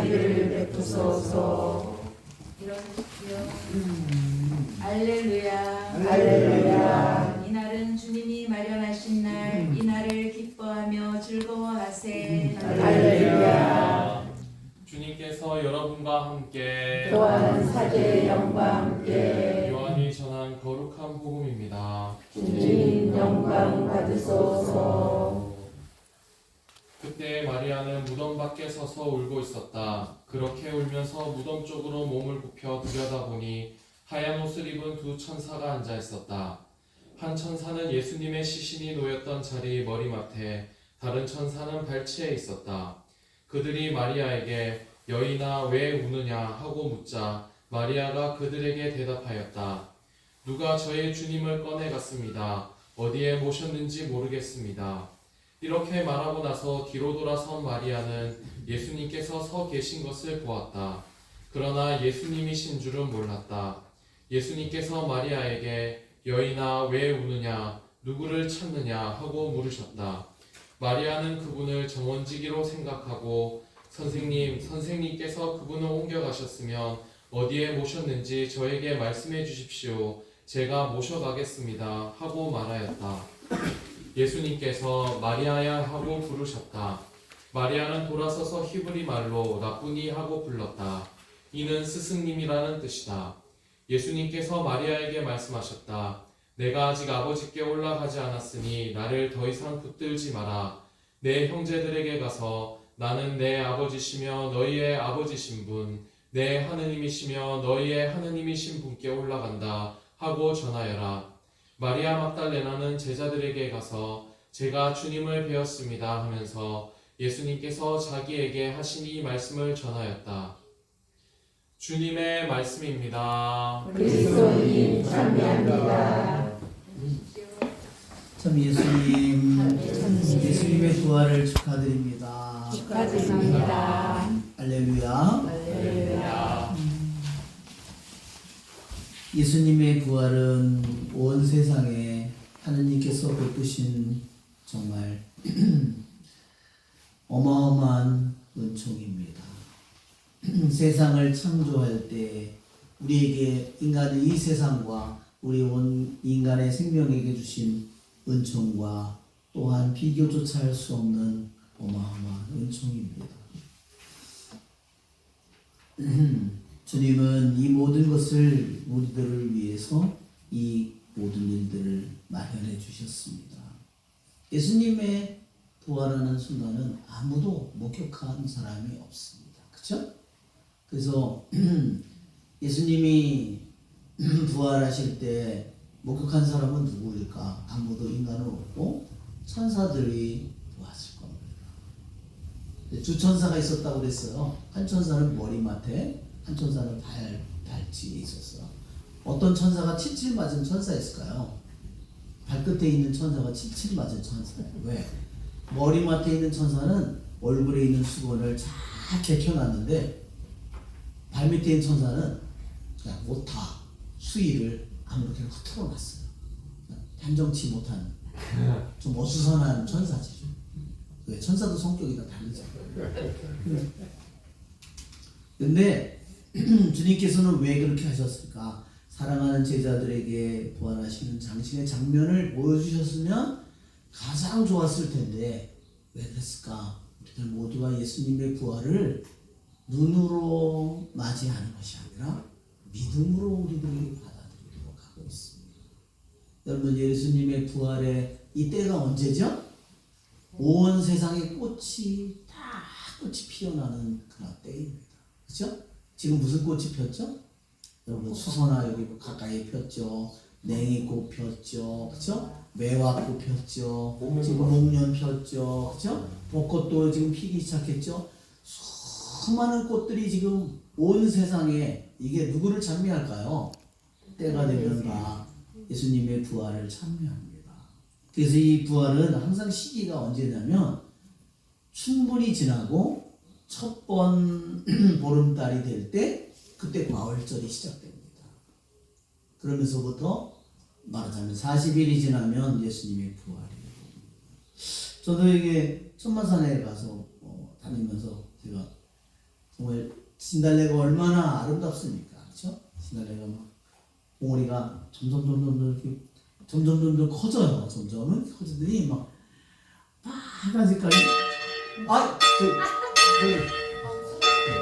자비를 베푸소서. 일어서십시오. 알렐루야. 할렐루야. 이날은 주님이 마련하신 날, 이 날을 기뻐하며 즐거워하세. 할렐루야. 주님께서 여러분과 함께 또한 사제의 영과 함께 요한이 전한 거룩한 복음입니다. 주님 영광 받으소서. 그때 마리아는 무덤 밖에 서서 울고 있었다. 그렇게 울면서 무덤 쪽으로 몸을 굽혀 들여다보니 하얀 옷을 입은 두 천사가 앉아 있었다. 한 천사는 예수님의 시신이 놓였던 자리 머리맡에, 다른 천사는 발치에 있었다. 그들이 마리아에게 여인아 왜 우느냐 하고 묻자 마리아가 그들에게 대답하였다. 누가 저의 주님을 꺼내갔습니다. 어디에 모셨는지 모르겠습니다. 이렇게 말하고 나서 뒤로 돌아선 마리아는 예수님께서 서 계신 것을 보았다. 그러나 예수님이신 줄은 몰랐다. 예수님께서 마리아에게 여인아 왜 우느냐 누구를 찾느냐 하고 물으셨다. 마리아는 그분을 정원지기로 생각하고 선생님께서 그분을 옮겨가셨으면 어디에 모셨는지 저에게 말씀해 주십시오. 제가 모셔가겠습니다. 하고 말하였다. 예수님께서 마리아야 하고 부르셨다. 마리아는 돌아서서 히브리 말로 라쁘니 하고 불렀다. 이는 스승님이라는 뜻이다. 예수님께서 마리아에게 말씀하셨다. 내가 아직 아버지께 올라가지 않았으니 나를 더 이상 붙들지 마라. 내 형제들에게 가서 나는 내 아버지시며 너희의 아버지신 분, 내 하느님이시며 너희의 하느님이신 분께 올라간다 하고 전하여라. 마리아 막달레나는 제자들에게 가서 제가 주님을 배웠습니다 하면서 예수님께서 자기에게 하신 이 말씀을 전하였다. 주님의 말씀입니다. 그리스도님 참여합니다. 참 예수님의 부활을 축하드립니다. 축하드립니다. 할렐루야. 할렐루야. 예수님의 부활은 온 세상에 하느님께서 베푸신 정말 어마어마한 은총입니다. 세상을 창조할 때 우리에게 인간의 이 세상과 우리 온 인간의 생명에게 주신 은총과 또한 비교조차 할 수 없는 어마어마한 은총입니다. 주님은 이 모든 것을 우리들을 위해서 이 모든 일들을 마련해 주셨습니다. 예수님의 부활하는 순간은 아무도 목격한 사람이 없습니다. 그렇죠? 그래서 예수님이 부활하실 때 목격한 사람은 누구일까? 아무도 인간은 없고 천사들이 보았을 겁니다. 두 천사가 있었다고 그랬어요. 한 천사는 머리맡에, 한 천사는 발치에 있었어요. 어떤 천사가 칠칠 맞은 천사였을까요? 발끝에 있는 천사가 칠칠 맞은 천사예요. 왜? 머리맡에 있는 천사는 얼굴에 있는 수건을 잘 개켜놨는데 발밑에 있는 천사는 그냥 오타, 수위를 아무렇게나 흩어놨어요. 단정치 못한 좀 어수선한 천사지. 왜? 천사도 성격이 다 다르죠. 근데 주님께서는 왜 그렇게 하셨을까? 사랑하는 제자들에게 부활하시는 장신의 장면을 보여주셨으면 가장 좋았을 텐데 왜 그랬을까? 우리들 모두가 예수님의 부활을 눈으로 맞이하는 것이 아니라 믿음으로 우리들이 받아들이도록 하고 있습니다. 여러분, 예수님의 부활의 이 때가 언제죠? 온 세상의 꽃이 피어나는 그런 때입니다. 그렇죠? 지금 무슨 꽃이 폈죠? 여러분, 수선화 여기 가까이 폈죠. 냉이꽃 폈죠. 그렇죠? 매화꽃 폈죠. 지금 목련 폈죠. 그렇죠? 벚꽃도 지금 피기 시작했죠. 수많은 꽃들이 지금 온 세상에 이게 누구를 찬미할까요? 때가 되면 다 예수님의 부활을 찬미합니다. 그래서 이 부활은 항상 시기가 언제냐면 충분히 지나고 첫 번 보름달이 될 때 그때 과월절이 시작됩니다. 그러면서부터 말하자면 40일이 지나면 예수님의 부활이에요. 저도 이게 천마산에 가서 다니면서 제가 정말 진달래가 얼마나 아름답습니까? 그렇죠? 진달래가 막 봉오리가 점점 이렇게 점점 커져요. 점점 커지더니 막 빨간 색깔이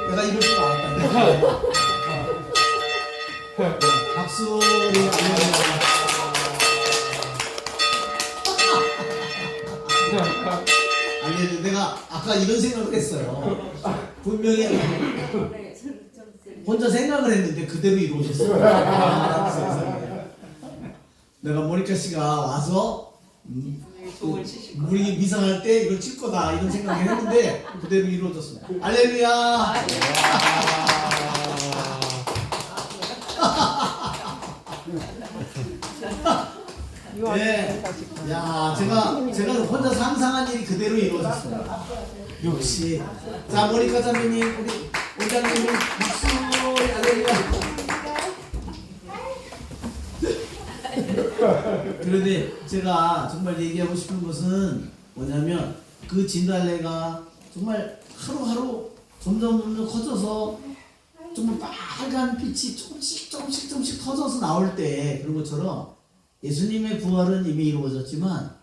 내가 이럴 줄 알았다. 박수. 아니 내가 아까 이런 생각을 했어요. 분명히 혼자 생각을 했는데 그대로 이루어졌어요. 내가 모니카 씨가 와서 우리 미상할 때 이걸 칠 거다 이런 생각을 했는데 그대로 이루어졌습니다. 할렐루야. 네. 야, 제가 혼자 상상한 일이 그대로 이루어졌습니다. 역시. 자, 모니카 자매님, 우리 원장님이 박수. 할렐루야. 그런데 제가 정말 얘기하고 싶은 것은 뭐냐면 그 진달래가 정말 하루하루 점점 커져서 정말 빨간 빛이 조금씩 터져서 나올 때 그런 것처럼 예수님의 부활은 이미 이루어졌지만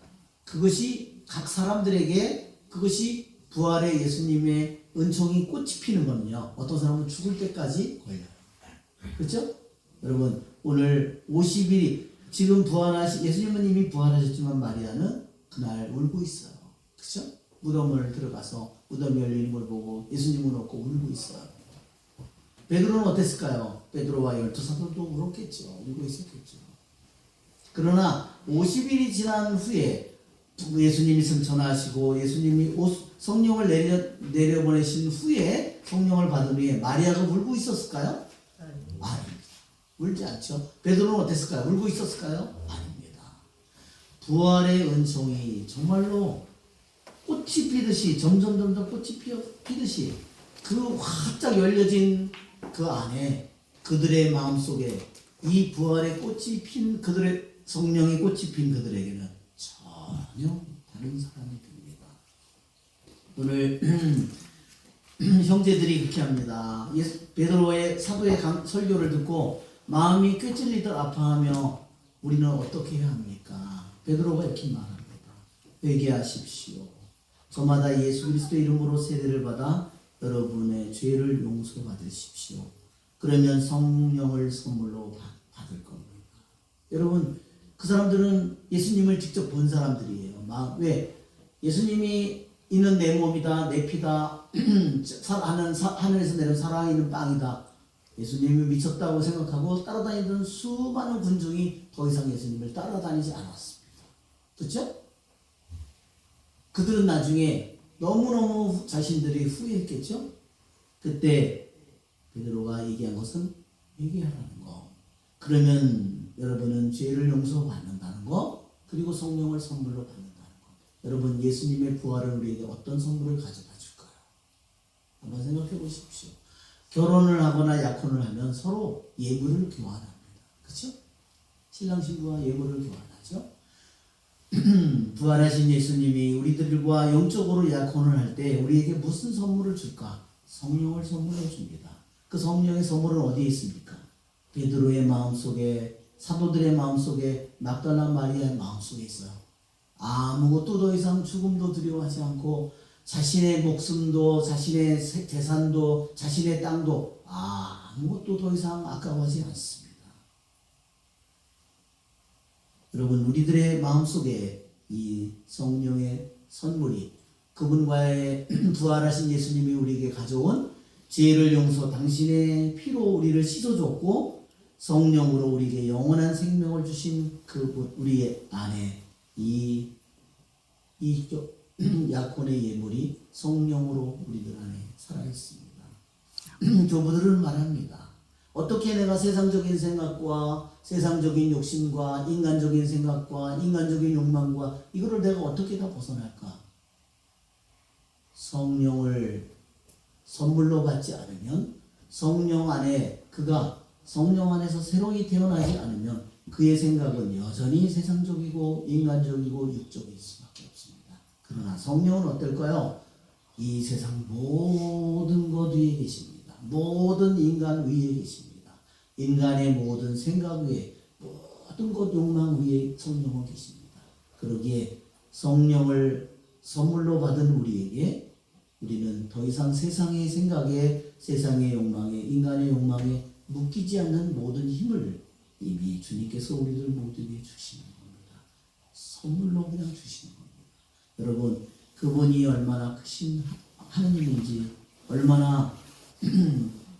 그것이 각 사람들에게 그것이 부활의 예수님의 은총이 꽃이 피는 거는요. 어떤 사람은 죽을 때까지 걸려요. 그렇죠? 여러분 오늘 50일이 지금 예수님은 이미 부활하셨지만 마리아는 그날 울고 있어요. 그렇죠? 무덤을 들어가서 무덤이 열리는 걸 보고 예수님을 얻고 울고 있어요. 베드로는 어땠을까요? 베드로와 12사도도 울었겠죠. 울고 있었겠죠. 그러나 50일이 지난 후에 예수님이 승천하시고 예수님이 성령을 내려보내신 후에 성령을 받은 후에 마리아가 울고 있었을까요? 아닙니다. 울지 않죠. 베드로는 어땠을까요? 울고 있었을까요? 아닙니다. 부활의 은총이 정말로 꽃이 피듯이 점점 꽃이 피듯이 그 활짝 열려진 그 안에 그들의 마음속에 이 부활의 꽃이 핀 그들의 성령의 꽃이 핀 그들에게는 전혀 다른 사람이 됩니다. 오늘 형제들이 그렇게 합니다. 베드로의 사도의 설교를 듣고 마음이 꿰찔리듯 아파하며 우리는 어떻게 해야 합니까? 베드로가 이렇게 말합니다. 회개하십시오. 저마다 예수 그리스도 이름으로 세례를 받아 여러분의 죄를 용서받으십시오. 그러면 성령을 선물로 받을 겁니다. 여러분 그 사람들은 예수님을 직접 본 사람들이에요. 왜? 예수님이 이는 내 몸이다, 내 피다, 하늘에서 내려온 살아있는 빵이다. 예수님이 미쳤다고 생각하고 따라다니던 수많은 군중이 더 이상 예수님을 따라다니지 않았습니다. 그렇죠? 그들은 나중에 너무너무 자신들이 후회했겠죠? 그때 베드로가 얘기한 것은 회개하라는 거. 그러면 여러분은 죄를 용서받는다는 거, 그리고 성령을 선물로 받는다는 거. 여러분 예수님의 부활은 우리에게 어떤 선물을 가져다 줄까요? 한번 생각해 보십시오. 결혼을 하거나 약혼을 하면 서로 예물을 교환합니다. 그렇죠? 신랑 신부와 예물을 교환하죠. 부활하신 예수님이 우리들과 영적으로 약혼을 할 때 우리에게 무슨 선물을 줄까? 성령을 선물해 줍니다. 그 성령의 선물은 어디에 있습니까? 베드로의 마음속에, 사도들의 마음속에, 막달라 마리아의 마음속에 있어요. 아무것도 더 이상 죽음도 두려워하지 않고 자신의 목숨도, 자신의 재산도, 자신의 땅도 아무것도 더 이상 아까워하지 않습니다. 여러분 우리들의 마음속에 이 성령의 선물이 그분과의 부활하신 예수님이 우리에게 가져온 죄를 용서 당신의 피로 우리를 씻어줬고 성령으로 우리에게 영원한 생명을 주신 그 우리의 안에 이 약혼의 예물이 성령으로 우리들 안에 살아있습니다. 교부들은 말합니다. 어떻게 내가 세상적인 생각과 세상적인 욕심과 인간적인 생각과 인간적인 욕망과 이거를 내가 어떻게 다 벗어날까? 성령을 선물로 받지 않으면 성령 안에서 새로이 태어나지 않으면 그의 생각은 여전히 세상적이고 인간적이고 육적일 수밖에 없습니다. 그러나 성령은 어떨까요? 이 세상 모든 것 위에 계십니다. 모든 인간 위에 계십니다. 인간의 모든 생각 위에, 모든 것 욕망 위에 성령은 계십니다. 그러기에 성령을 선물로 받은 우리에게 우리는 더 이상 세상의 생각에, 세상의 욕망에, 인간의 욕망에 묶이지 않는 모든 힘을 이미 주님께서 우리들 모두에게 주시는 겁니다. 선물로 그냥 주시는 겁니다. 여러분, 그분이 얼마나 크신 하느님인지, 얼마나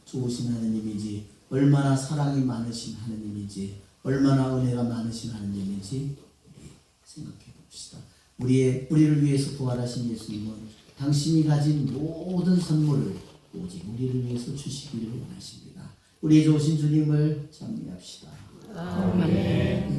좋으신 하느님인지, 얼마나 사랑이 많으신 하느님인지, 얼마나 은혜가 많으신 하느님인지 우리 생각해 봅시다. 우리의 뿌리를 위해서 부활하신 예수님은 당신이 가진 모든 선물을 오직 우리를 위해서 주시기를 원하십니다. 우리 좋으신 주님을 찬미합시다. 아멘.